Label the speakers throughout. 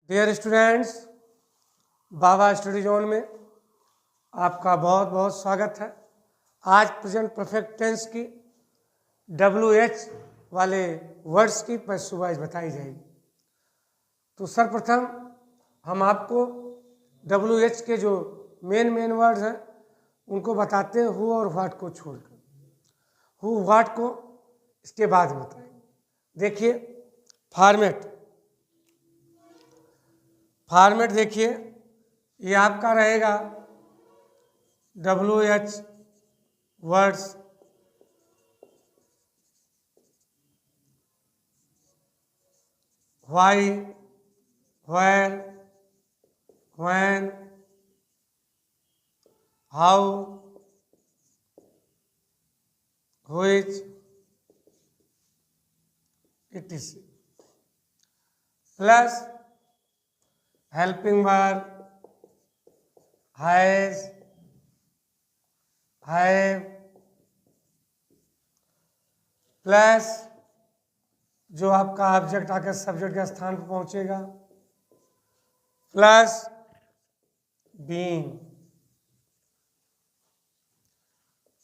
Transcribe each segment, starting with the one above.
Speaker 1: Dear students, बाबा study zone में आपका बहुत बहुत स्वागत है। आज प्रेजेंट परफेक्ट टेंस की WH वाले वर्ड्स की पैसिव वॉइस बताई जाएगी। तो सर्वप्रथम हम आपको WH के जो मेन वर्ड्स हैं उनको बताते हैं, हु और व्हाट को छोड़कर। हु व्हाट को इसके बाद बताएंगे। देखिए फॉर्मेट देखिए, ये आपका रहेगा WH words why, where, when, how, which, etc. Plus helping verb has, have, plus जो आपका ऑब्जेक्ट आकर सब्जेक्ट के स्थान पर पहुंचेगा, प्लस बीइंग,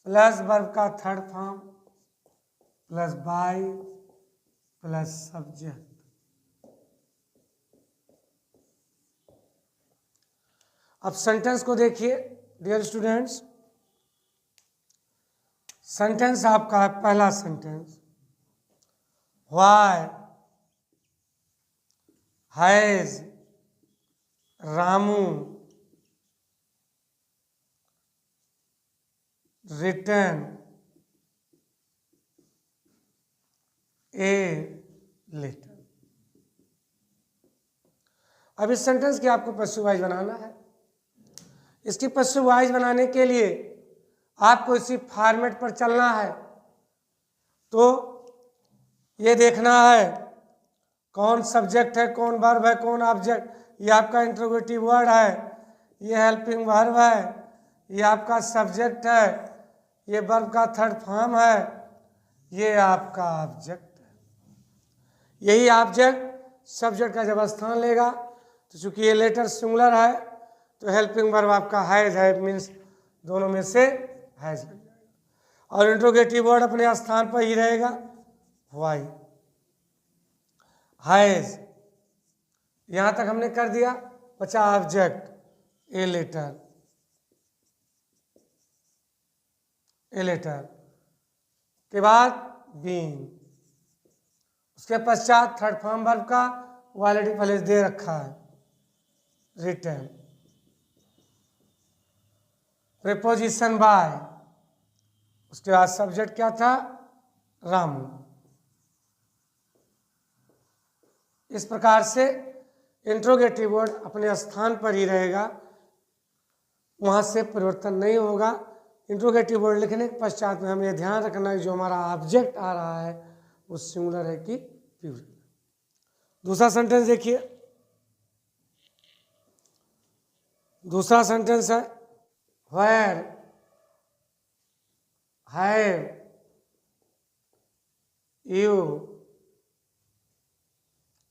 Speaker 1: प्लस वर्ब का third form, plus by, plus subject. अब सेंटेंस को देखिए डियर स्टूडेंट्स। सेंटेंस आपका है, पहला sentence, why has Ramu written a letter. अब इस सेंटेंस की आपको पैसिव वॉइस बनाना है। इसकी पैसिव वॉइस बनाने के लिए आपको इसी फॉर्मेट पर चलना है। तो ये देखना है कौन सब्जेक्ट है, कौन वर्ब है, कौन ऑब्जेक्ट। ये आपका इंट्रोगेटिव वर्ड है, ये हेल्पिंग वर्ब है, ये आपका सब्जेक्ट है, ये वर्ब का थर्ड फॉर्म है, ये आपका ऑब्जेक्ट है। यही ऑब्जेक्ट सब्जेक्ट का जब स्थान लेगा तो चूंकि ये लेटर सिंगुलर है तो हेल्पिंग वर्ब आपका हैज है, मीन्स दोनों में से हैज लग जाएगा। और इंट्रोगेटिव वर्ड अपने स्थान पर ही रहेगा, व्हाई हैज। यहां तक हमने कर दिया। बचा object a letter, a letter के बाद बीइंग, उसके पश्चात थर्ड फॉर्म वर्ब का वो ऑलरेडी पहले दे रखा है, रिटर्न, प्रीपोजिशन बाय, उसके बाद सब्जेक्ट क्या था, रामू। इस प्रकार से इंट्रोगेटिव वर्ड अपने स्थान पर ही रहेगा, वहां से परिवर्तन नहीं होगा। इंट्रोगेटिव वर्ड लिखने के पश्चात में हमें ध्यान रखना है जो हमारा ऑब्जेक्ट आ रहा है वो सिंगुलर है कि प्लूरल। दूसरा सेंटेंस देखिए। दूसरा सेंटेंस है, where have you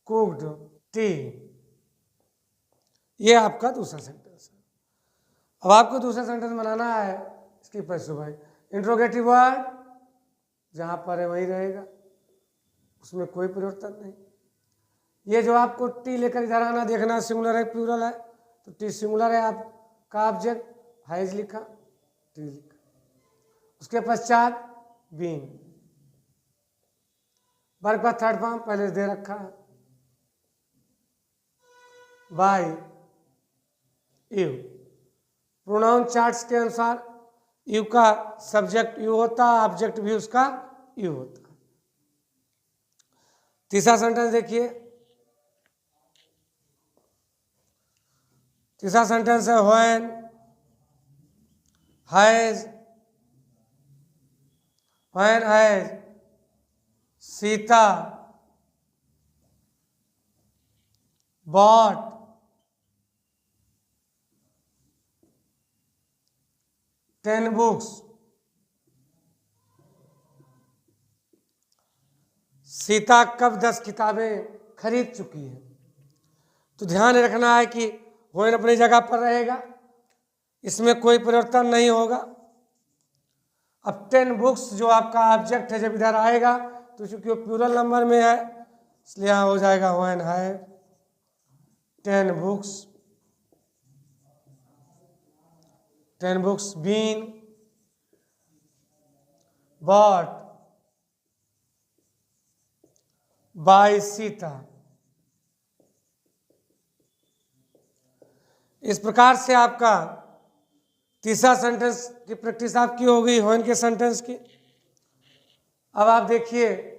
Speaker 1: cooked T. ये आपका दूसरा सेंटेंस है। अब आपको दूसरा सेंटेंस बनाना है, इसकी पैसिव वॉइस। इंट्रोगेटिव वर्ड जहां पर है वही रहेगा, उसमें कोई परिवर्तन नहीं। ये जो आपको टी लेकर इधर आना देखना, सिंगुलर है प्लूरल है, तो टी सिंगुलर है आपका ऑब्जेक्ट, हैज लिखा, टी लिखा। उसके पश्चात बीइंग, वर्ब का थर्ड फॉर्म पहले दे रखा है, बाय यू। प्रोनाउन चार्ट्स के अनुसार यू का सब्जेक्ट यू होता, ऑब्जेक्ट भी उसका यू होता। तीसरा सेंटेंस देखिए। तीसरा सेंटेंस है, when has Sita bought ten books. Sita कब 10 किताबें खरीद चुकी है। तो ध्यान रखना है कि व्हेन अपनी जगह पर रहेगा, इसमें कोई परिवर्तन नहीं होगा। अब 10 बुक्स जो आपका ऑब्जेक्ट है जब इधर आएगा तो चूंकि वो प्लूरल नंबर में है इसलिए यहाँ हो जाएगा when have 10 books been bought by Sita. इस प्रकार से आपका तीसरा सेंटेंस की प्रैक्टिस आपकी हो गई व्हेन के सेंटेंस की। अब आप देखिए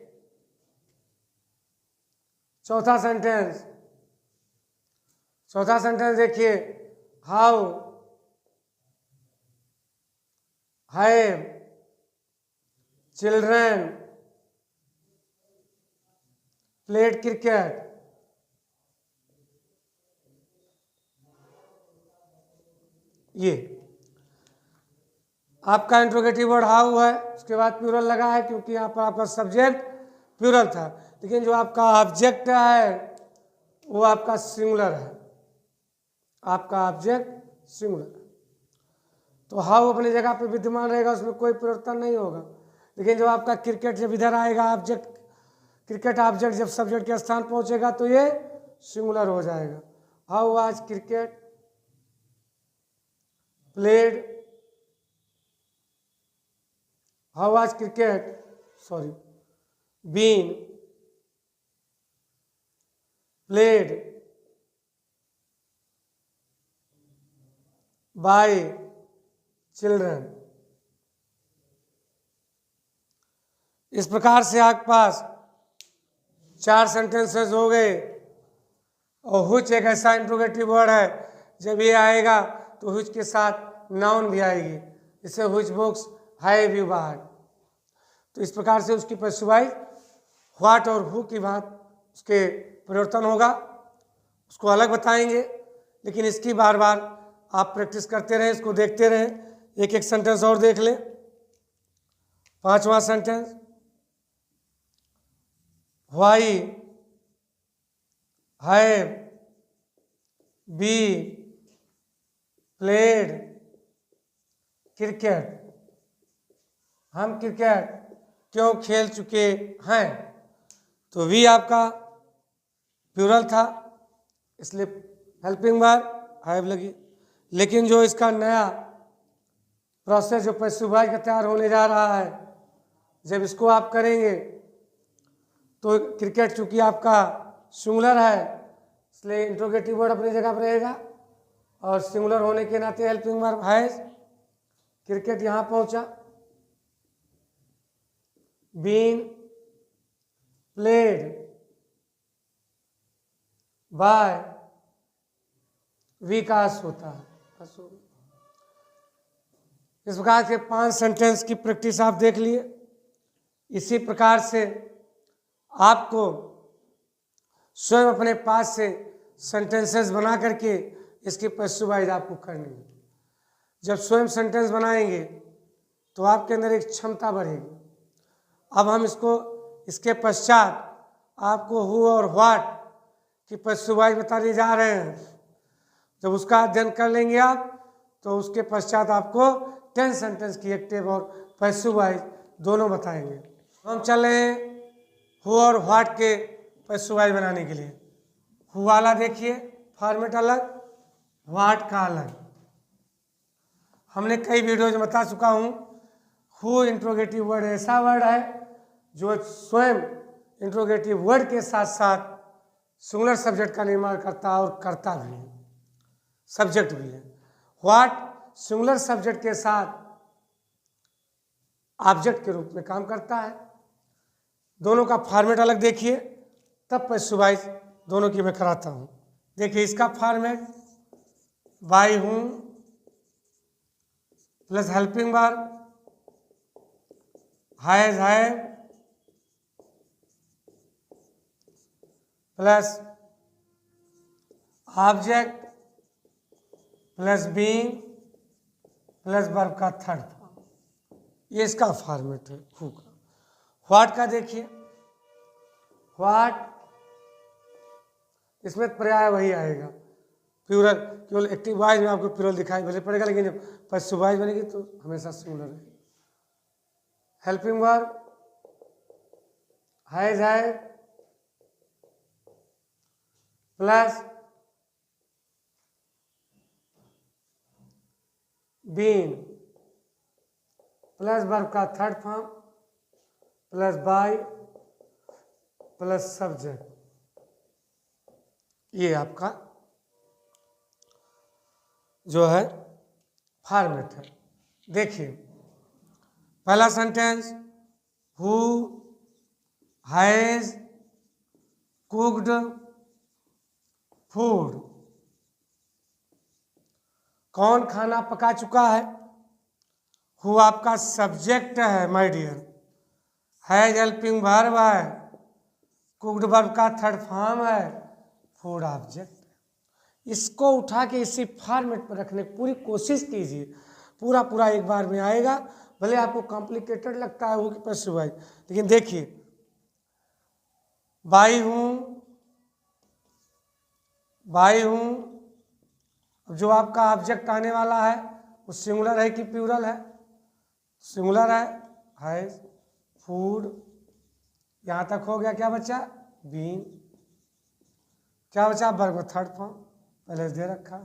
Speaker 1: चौथा सेंटेंस देखिए, how have children played cricket. ये आपका इंट्रोगेटिव वर्ड हाउ है, उसके बाद प्लूरल लगा है क्योंकि यहाँ पर आपका सब्जेक्ट प्लूरल था, लेकिन जो आपका ऑब्जेक्ट है वो आपका सिंगुलर है, आपका ऑब्जेक्ट सिंगुलर है। तो हाउ अपनी जगह पे विद्यमान रहेगा, उसमें कोई परिवर्तन नहीं होगा। लेकिन जब आपका क्रिकेट जब इधर आएगा ऑब्जेक्ट, क्रिकेट ऑब्जेक्ट जब सब्जेक्ट के स्थान पहुंचेगा तो ये सिंगुलर हो जाएगा। How was cricket played, how was cricket been played by children. इस प्रकार से आपके पास 4 सेंटेंसेस हो गए। और हुच एक ऐसा इंट्रोगेटिव वर्ड है, जब ये आएगा तो हुच के साथ नाउन भी आएगी, इससे हुच बुक्स हैव यू बॉट। तो इस प्रकार से उसकी पैसिवाइज व्हाट और हु की बात उसके परिवर्तन होगा, उसको अलग बताएंगे। लेकिन इसकी बार बार आप प्रैक्टिस करते रहें, इसको देखते रहें। एक सेंटेंस और देख लें। 5वां sentence, why have we played cricket, हम क्रिकेट क्यों खेल चुके हैं। तो वी आपका प्लूरल था इसलिए हेल्पिंग वर्ब हैव लगी। लेकिन जो इसका नया प्रोसेस जो पैसिवाइज का तैयार होने जा रहा है, जब इसको आप करेंगे तो क्रिकेट चूंकि आपका सिंगुलर है इसलिए इंट्रोगेटिव वर्ड अपनी जगह पर रहेगा, और सिंगुलर होने के नाते हेल्पिंग वर्ब हैज, क्रिकेट यहाँ पहुंचा, बीन प्लेड बाय विकास होता है। इस प्रकार के 5 सेंटेंस की प्रैक्टिस आप देख लिए। इसी प्रकार से आपको स्वयं अपने पास से सेंटेंसेस बना करके इसकी पैसिवाइज आपको करनी है। जब स्वयं सेंटेंस बनाएंगे तो आपके अंदर एक क्षमता बढ़ेगी। अब हम इसके पश्चात आपको हु और व्हाट की पैसिवाइज बताने जा रहे हैं। जब उसका अध्ययन कर लेंगे आप तो उसके पश्चात आपको 10 सेंटेंस की एक्टिव और पैसिवाइज दोनों बताएंगे। हम चल रहे हैं हु और व्हाट के पैसिवाइज बनाने के लिए। हु वाला देखिए फॉर्मेट अलग, व्हाट का अलग। हमने कई वीडियोज में बता चुका हूँ, हु इंट्रोगेटिव वर्ड ऐसा वर्ड है जो स्वयं इंट्रोगेटिव वर्ड के साथ साथ सिंगुलर सब्जेक्ट का निर्माण करता है और करता भी है, सब्जेक्ट भी है। व्हाट सिंगुलर सब्जेक्ट के साथ ऑब्जेक्ट के रूप में काम करता है। दोनों का फॉर्मेट अलग देखिए, तब पैसिवाइज दोनों की मैं कराता हूँ। देखिए इसका फॉर्मेट बाय हूँ plus helping verb has have plus object plus being plus verb का थर्ड फॉर्म। ये इसका फॉर्मेट है हु का। व्हाट का देखिए, व्हाट इसमें पर्याय वही आएगा, प्लूरल। केवल एक्टिव वॉइस में आपको प्लूरल दिखाई भले पड़ेगा, लेकिन जब पैसिव वॉइस बनेगी तो हमेशा सिंगुलर रहेगी। हेल्पिंग वर्ब हैज है प्लस बीन प्लस वर्ब का third form plus by plus subject, ये आपका जो है फॉर्मेट है। देखिए पहला sentence, who has cooked food, कौन खाना पका चुका है। हु आपका सब्जेक्ट है my dear, has helping verb है, कुक्ड वर्ब का थर्ड फॉर्म है, फूड ऑब्जेक्ट। इसको उठा के इसी फॉर्मेट पर रखने की पूरी कोशिश कीजिए, पूरा पूरा एक बार में आएगा। भले आपको कॉम्प्लिकेटेड लगता है वो कि पैसिव वॉइस, लेकिन देखिए बाई हूँ, जो आपका ऑब्जेक्ट आने वाला है वो सिंगुलर है कि प्लूरल है, सिंगुलर है फूड। यहाँ तक हो गया, क्या बचा बीन, क्या बचा वर्ब थर्ड फॉर्म पहले दे रखा,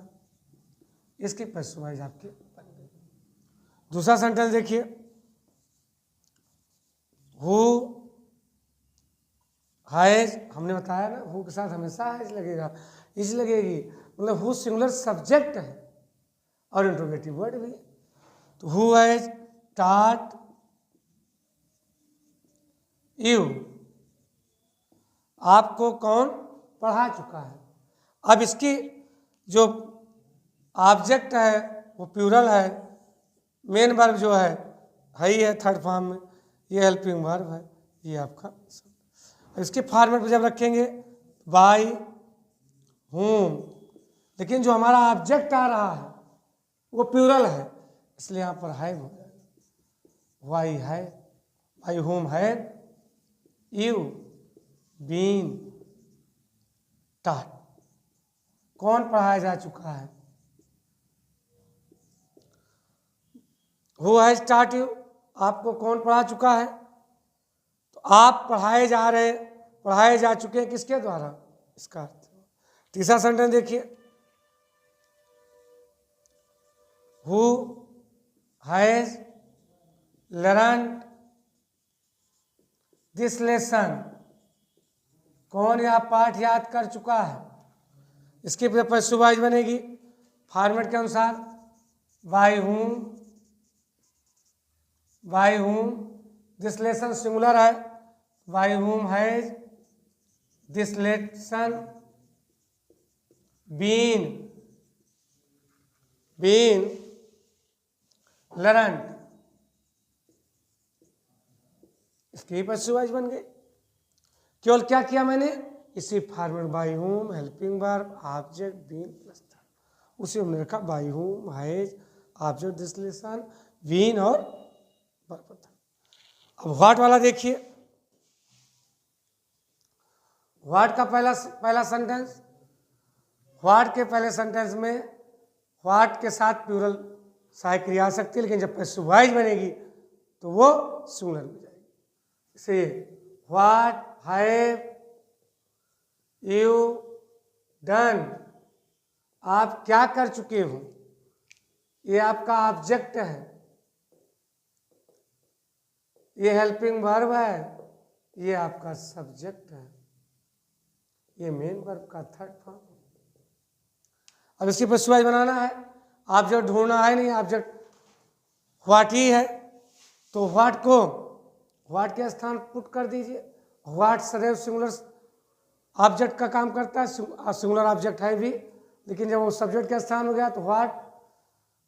Speaker 1: इसकी पैसिव वॉइस आपकी बन गई। दूसरा सेंटेंस देखिए, हु हैज, हमने बताया ना हु के साथ हमेशा हैज लगेगा, इज लगेगी, मतलब हु सिंगुलर सब्जेक्ट है और इंट्रोगेटिव वर्ड भी। तो हु हैज टॉट यू, आपको कौन पढ़ा चुका है। अब इसकी जो ऑब्जेक्ट है वो प्लूरल है, मेन वर्ब जो है ही है थर्ड फॉर्म में, ये हेल्पिंग वर्ब है, ये आपका। इसके फॉर्मेट पर जब रखेंगे बाय हूम, लेकिन जो हमारा ऑब्जेक्ट आ रहा है वो प्लूरल है, इसलिए यहाँ पर है हो जाएगा, वाई है, बाय हूम है यू बीन टॉट, कौन पढ़ाया जा चुका है। हु हैज टॉट यू, आपको कौन पढ़ा चुका है। तो आप पढ़ाए जा चुके हैं किसके द्वारा, इसका अर्थ। तीसरा सेंटेंस देखिए, who has learned this lesson, कौन यह पाठ याद कर चुका है। इसके पैसिव वॉइस बनेगी फॉर्मेट के अनुसार, by whom this lesson singular है, by whom has this lesson been learned, इसकी पैसिव वॉइस बन गई। केवल क्या किया मैंने, इसी format by whom helping verb object been plus उसी हमने रखा, by whom has object this lesson been और वर्ब। अब व्हाट वाला देखिए, व्हाट का पहला सेंटेंस, व्हाट के पहले सेंटेंस में व्हाट के साथ प्लूरल सहायक क्रिया आ सकती है, लेकिन जब पैसिव वॉइस बनेगी तो वो सिंगुलर में जाएगी। इसे व्हाट हैव यू डन, आप क्या कर चुके हो, ये आपका ऑब्जेक्ट है, ये हेल्पिंग वर्ब है, ये आपका सब्जेक्ट है, ये मेन वर्ब का थर्ड फॉर्म। अब इसकी पैसिव वॉइस बनाना है, ऑब्जेक्ट ढूंढना है नहीं, ऑब्जेक्ट व्हाट ही है, तो व्हाट को व्हाट के स्थान पुट कर दीजिए। व्हाट सदैव सिंगुलर ऑब्जेक्ट का काम करता है, सिंगुलर ऑब्जेक्ट है भी, लेकिन जब वो सब्जेक्ट का स्थान हो गया तो व्हाट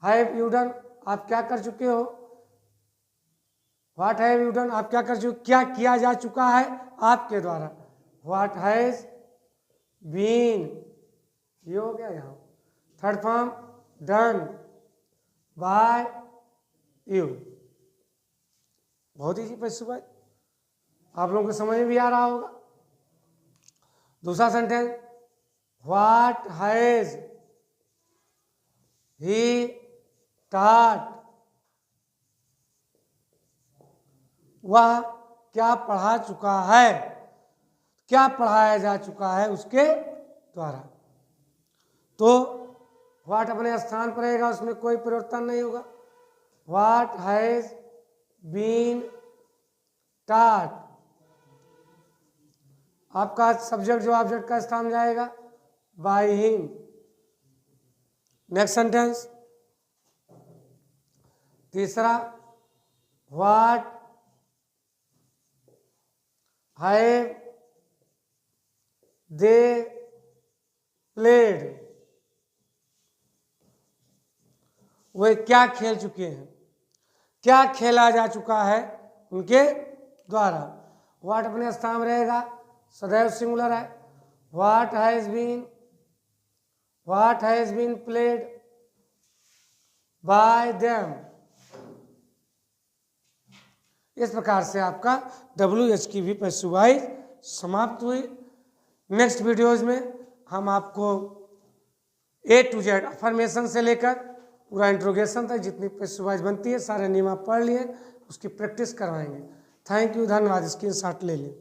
Speaker 1: हैव यू डन, आप क्या कर चुके हो। व्हाट हैव यू डन, आप क्या कर चुके, क्या किया जा चुका है आपके द्वारा। व्हाट हैज बीन, ये हो गया यहाँ third form, done by you. बहुत इजी पैसिव वॉइस, आप लोगों को समझ में भी आ रहा होगा। दूसरा sentence, what has he taught, वह क्या पढ़ा चुका है, क्या पढ़ाया जा चुका है उसके द्वारा। तो व्हाट अपने स्थान पर रहेगा, उसमें कोई परिवर्तन नहीं होगा। व्हाट हैज बीन taught, आपका सब्जेक्ट जो ऑब्जेक्ट का स्थान जाएगा बाय हिम। नेक्स्ट सेंटेंस तीसरा, व्हाट हैव दे प्लेड, वे क्या खेल चुके हैं, क्या खेला जा चुका है उनके द्वारा। व्हाट अपने स्थान में रहेगा, सदैव सिंगुलर है। What has been played by them. इस प्रकार से आपका WH की भी पैसिव वॉइस समाप्त हुई। नेक्स्ट वीडियोज में हम आपको A to Z अफर्मेशन से लेकर पूरा इंट्रोगेशन तक जितनी पैसिव वॉइस बनती है सारे नियम आप पढ़ लिए, उसकी प्रैक्टिस करवाएंगे। थैंक यू, धन्यवाद। स्क्रीनशॉट ले लें।